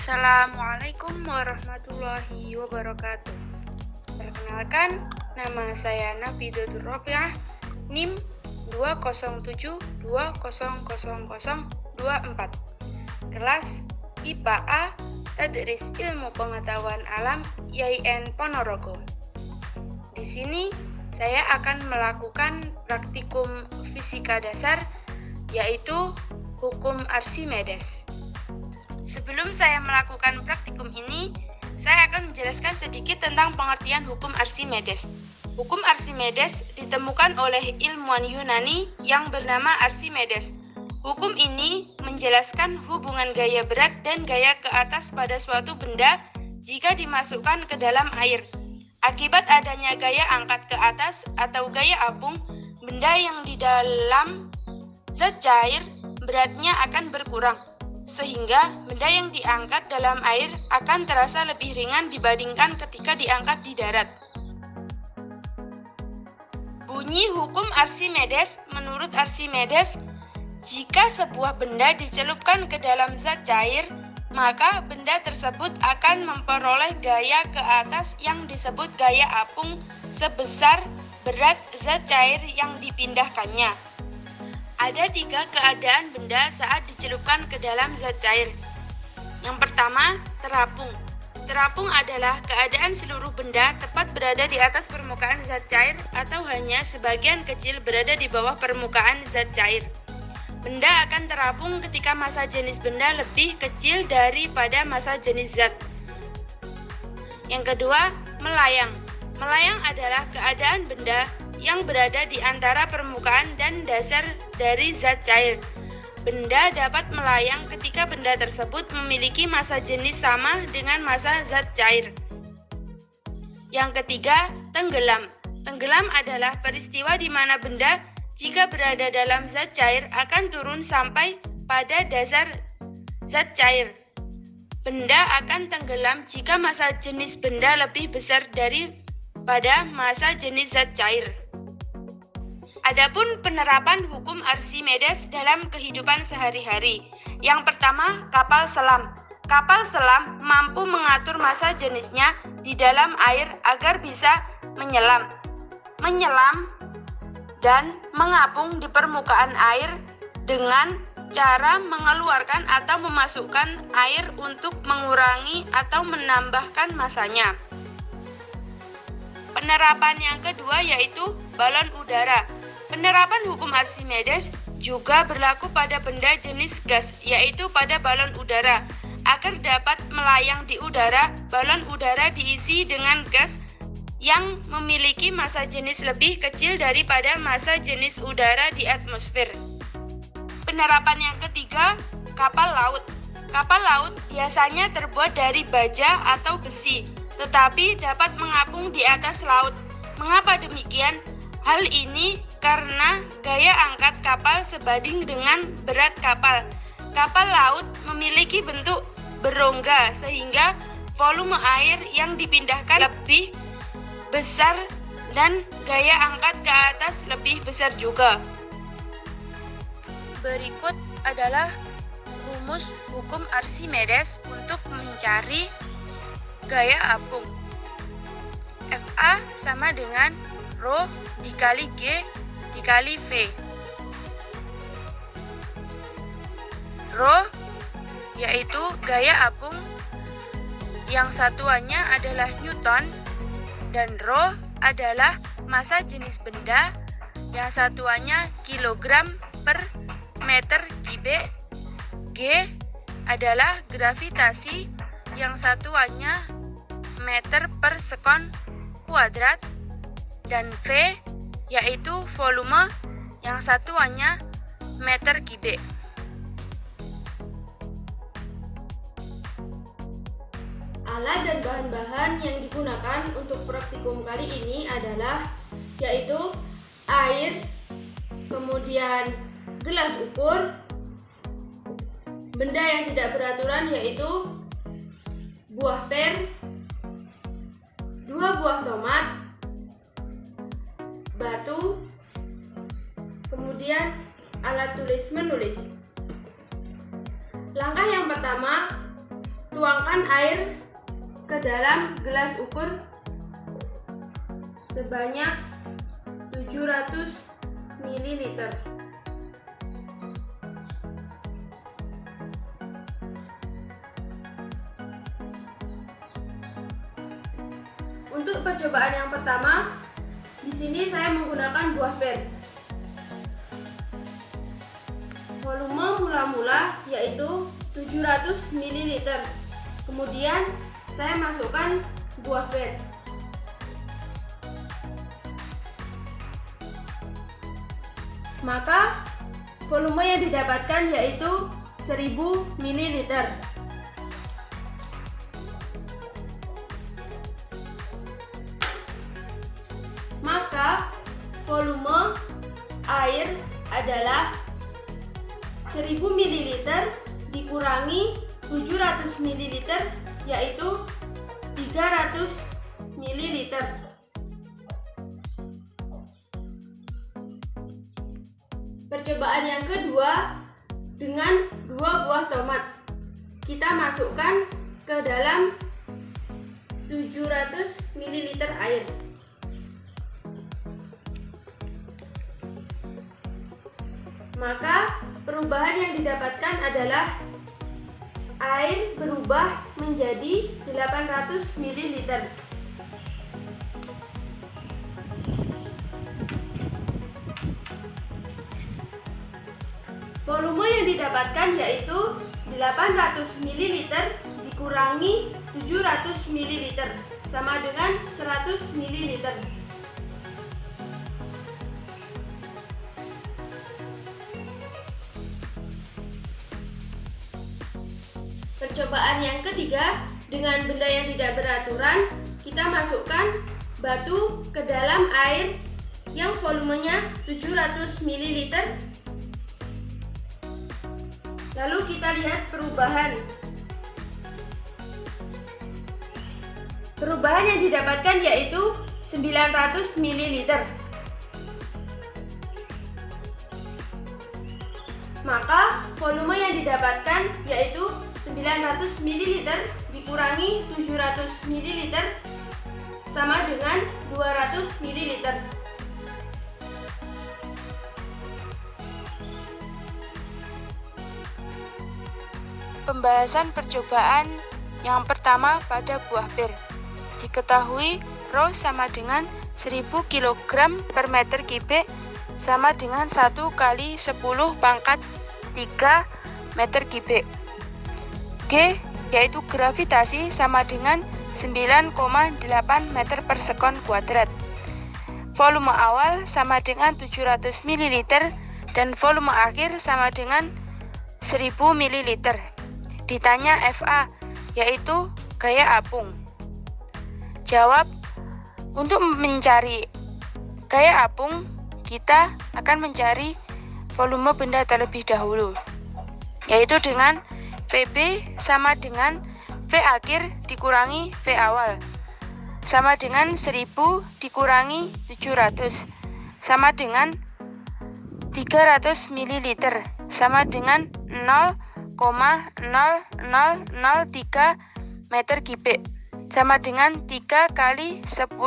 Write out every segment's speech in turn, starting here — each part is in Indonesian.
Assalamualaikum warahmatullahi wabarakatuh. Perkenalkan, nama saya Nafidatul Rofiah, NIM 207200024, kelas IPA A, Tadris Ilmu Pengetahuan Alam YIN Ponorogo. Di sini saya akan melakukan praktikum fisika dasar, yaitu hukum Archimedes. Sebelum saya melakukan praktikum ini, saya akan menjelaskan sedikit tentang pengertian hukum Archimedes. Hukum Archimedes ditemukan oleh ilmuwan Yunani yang bernama Archimedes. Hukum ini menjelaskan hubungan gaya berat dan gaya ke atas pada suatu benda jika dimasukkan ke dalam air. Akibat adanya gaya angkat ke atas atau gaya apung, benda yang di dalam zat cair beratnya akan berkurang, sehingga benda yang diangkat dalam air akan terasa lebih ringan dibandingkan ketika diangkat di darat. Bunyi hukum Archimedes menurut Archimedes, jika sebuah benda dicelupkan ke dalam zat cair, maka benda tersebut akan memperoleh gaya ke atas yang disebut gaya apung sebesar berat zat cair yang dipindahkannya. Ada 3 keadaan benda saat dicelupkan ke dalam zat cair. Yang pertama, terapung. Terapung adalah keadaan seluruh benda tepat berada di atas permukaan zat cair atau hanya sebagian kecil berada di bawah permukaan zat cair. Benda akan terapung ketika massa jenis benda lebih kecil daripada massa jenis zat. Yang kedua, melayang. Melayang adalah keadaan benda yang berada di antara permukaan dan dasar dari zat cair. Benda dapat melayang ketika benda tersebut memiliki massa jenis sama dengan massa zat cair. Yang ketiga, tenggelam. Tenggelam adalah peristiwa di mana benda jika berada dalam zat cair akan turun sampai pada dasar zat cair. Benda akan tenggelam jika massa jenis benda lebih besar daripada massa jenis zat cair. Adapun penerapan hukum Archimedes dalam kehidupan sehari-hari. Yang pertama, kapal selam. Kapal selam mampu mengatur massa jenisnya di dalam air agar bisa menyelam, dan mengapung di permukaan air dengan cara mengeluarkan atau memasukkan air untuk mengurangi atau menambahkan massanya. Penerapan yang kedua yaitu balon udara. Penerapan hukum Archimedes juga berlaku pada benda jenis gas, yaitu pada balon udara. Agar dapat melayang di udara, balon udara diisi dengan gas yang memiliki massa jenis lebih kecil daripada massa jenis udara di atmosfer. Penerapan yang ketiga, kapal laut. Kapal laut biasanya terbuat dari baja atau besi, tetapi dapat mengapung di atas laut. Mengapa demikian? Hal ini karena gaya angkat kapal sebanding dengan berat kapal. Kapal laut memiliki bentuk berongga sehingga volume air yang dipindahkan lebih besar dan gaya angkat ke atas lebih besar juga. Berikut adalah rumus hukum Archimedes untuk mencari gaya apung. Fa sama dengan Rho dikali G dikali V. Rho yaitu gaya apung yang satuannya adalah Newton, dan Rho adalah massa jenis benda yang satuannya kilogram per meter kubik. G adalah gravitasi yang satuannya meter per sekon kuadrat, dan V yaitu volume yang satuannya meter kubik. Alat dan bahan-bahan yang digunakan untuk praktikum kali ini adalah yaitu air, kemudian gelas ukur, benda yang tidak beraturan yaitu buah per, 2 buah tomat, batu, kemudian alat tulis menulis. Langkah yang pertama, tuangkan air ke dalam gelas ukur sebanyak 700 ml. Untuk percobaan yang pertama, di sini saya menggunakan buah pir. Volume mula-mula yaitu 700 ml. Kemudian saya masukkan buah pir. Maka volume yang didapatkan yaitu 1000 ml. Maka volume air adalah 1000 ml dikurangi 700 ml yaitu 300 ml. Percobaan yang kedua dengan 2 buah tomat. Kita masukkan ke dalam 700 ml air. Maka perubahan yang didapatkan adalah air berubah menjadi 800 ml. Volume yang didapatkan yaitu 800 ml dikurangi 700 ml sama dengan 100 ml. Percobaan yang ketiga, dengan benda yang tidak beraturan, kita masukkan batu ke dalam air yang volumenya 700 ml. Lalu kita lihat perubahan. Perubahan yang didapatkan yaitu 900 ml. Maka volume yang didapatkan yaitu 900 ml dikurangi 700 ml sama dengan 200 ml. Pembahasan percobaan yang pertama pada buah pir. Diketahui rho sama dengan 1000 kg per meter kubik sama dengan 1 kali 10 pangkat 3 meter kubik. G yaitu gravitasi sama dengan 9,8 meter per sekon kuadrat. Volume awal sama dengan 700 ml dan volume akhir sama dengan 1000 ml. Ditanya FA yaitu gaya apung. Jawab, untuk mencari gaya apung kita akan mencari volume benda terlebih dahulu, yaitu dengan VB sama dengan V akhir dikurangi V awal sama dengan 1000 dikurangi 700 sama dengan 300 ml sama dengan 0,0003 meter kubik sama dengan 3 kali 10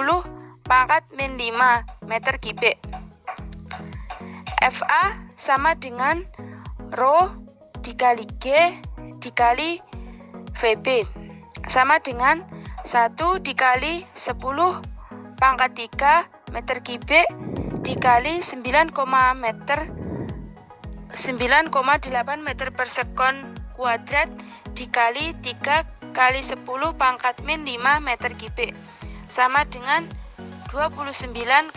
pangkat min 5 meter kubik. FA sama dengan rho dikali G dikali VB sama dengan 1 dikali 10 pangkat 3 meter kubik dikali 9,8 meter per sekon kuadrat dikali 3 kali 10 pangkat min 5 meter kubik sama dengan 29,4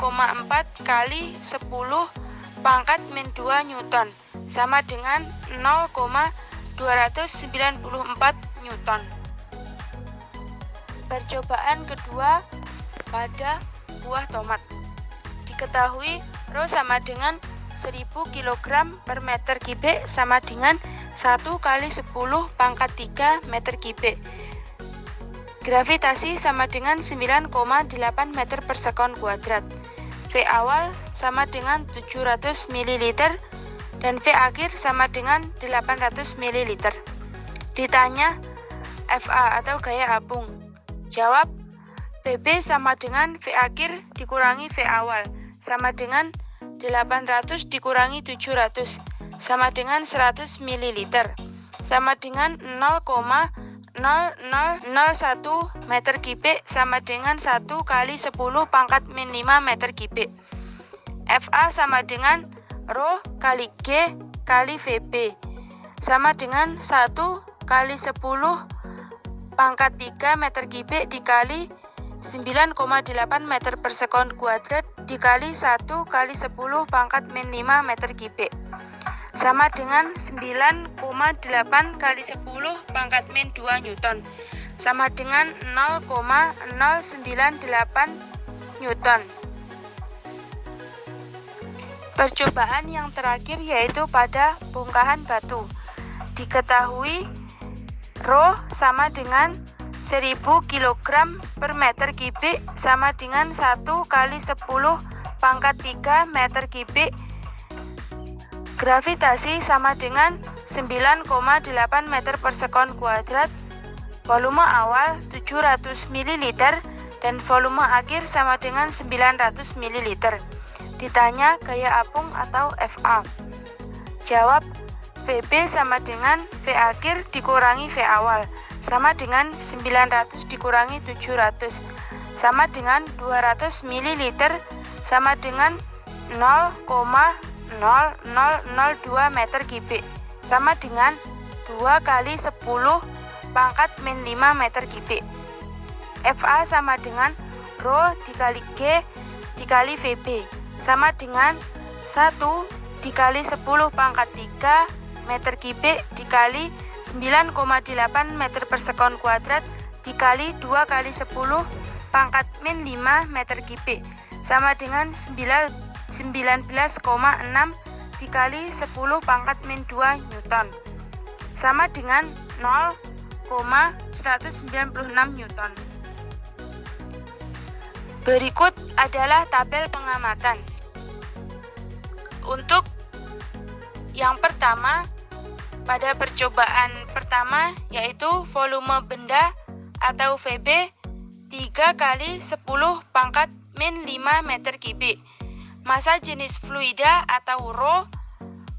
kali 10 pangkat min 2 Newton sama dengan 0,294 Newton. Percobaan kedua pada buah tomat. Diketahui rho sama dengan 1000 kg per meter kubik sama dengan 1 kali 10 pangkat 3 meter kubik. Gravitasi sama dengan 9,8 meter per sekon kuadrat. V awal sama dengan 700 ml dan V akhir sama dengan 800 ml. Ditanya FA atau gaya apung? Jawab, VB sama dengan V akhir dikurangi V awal, sama dengan 800 dikurangi 700, sama dengan 100 ml, sama dengan 0,0001 meter kubik, sama dengan 1 kali 10 pangkat min 5 meter kubik. FA sama dengan Rho kali G kali VB, sama dengan 1 kali 10 pangkat 3 meter kubik dikali 9,8 meter per sekon kuadrat dikali 1 kali 10 pangkat min 5 meter kubik, sama dengan 9,8 kali 10 pangkat min 2 Newton, sama dengan 0,098 Newton. Percobaan yang terakhir yaitu pada bongkahan batu. Diketahui Rho sama dengan 1000 kg per meter kubik sama dengan 1 kali 10 pangkat 3 meter kubik. Gravitasi sama dengan 9,8 meter per sekon kuadrat. Volume awal 700 ml dan volume akhir sama dengan 900 ml. Ditanya gaya apung atau FA. Jawab, VB sama dengan V akhir dikurangi V awal, sama dengan 900 dikurangi 700, sama dengan 200 ml, sama dengan 0,0002 meter kubik, sama dengan 2 kali 10 pangkat min 5 meter kubik. FA sama dengan Rho dikali G dikali VB, sama dengan 1 dikali 10 pangkat 3 meter kubik dikali 9,8 meter per sekon kuadrat dikali 2 kali 10 pangkat min 5 meter kubik, sama dengan 19,6 dikali 10 pangkat min 2 Newton, sama dengan 0,196 Newton. Berikut adalah tabel pengamatan. Untuk yang pertama, pada percobaan pertama yaitu volume benda atau VB 3 kali 10 pangkat min 5 meter kubik. Masa jenis fluida atau Rho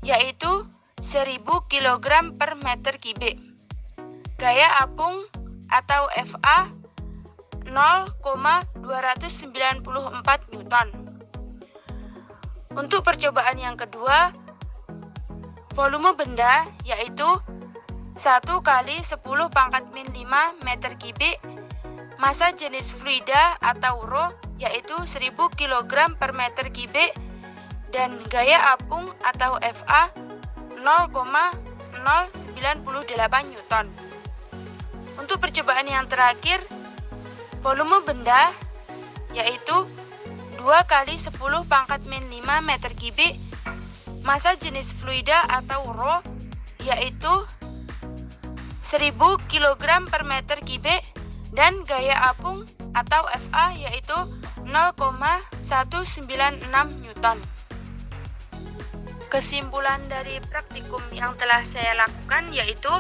yaitu 1000 kg per meter kubik. Gaya apung atau FA 0,294 Newton. Untuk percobaan yang kedua, volume benda yaitu 1 kali 10 pangkat min 5 meter kubik. Masa jenis fluida atau Rho yaitu 1000 kg per meter kubik. Dan gaya apung atau FA 0,098 Newton. Untuk percobaan yang terakhir, volume benda yaitu 2 kali 10 pangkat min 5 meter kubik. Masa jenis fluida atau Rho yaitu 1000 kg per meter kubik. Dan gaya apung atau FA yaitu 0,196 Newton. Kesimpulan dari praktikum yang telah saya lakukan yaitu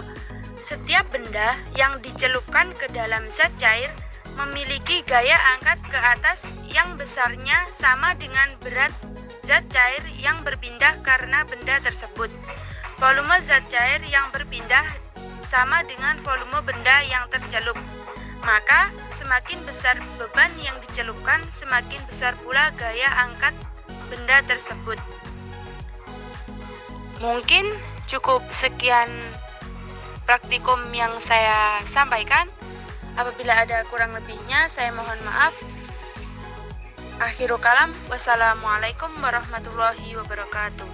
setiap benda yang dicelupkan ke dalam zat cair memiliki gaya angkat ke atas yang besarnya sama dengan berat zat cair yang berpindah karena benda tersebut. Volume zat cair yang berpindah sama dengan volume benda yang tercelup. Maka semakin besar beban yang dicelupkan, semakin besar pula gaya angkat benda tersebut. Mungkin cukup sekian praktikum yang saya sampaikan. Apabila ada kurang lebihnya, saya mohon maaf. Akhirul kalam, wassalamualaikum warahmatullahi wabarakatuh.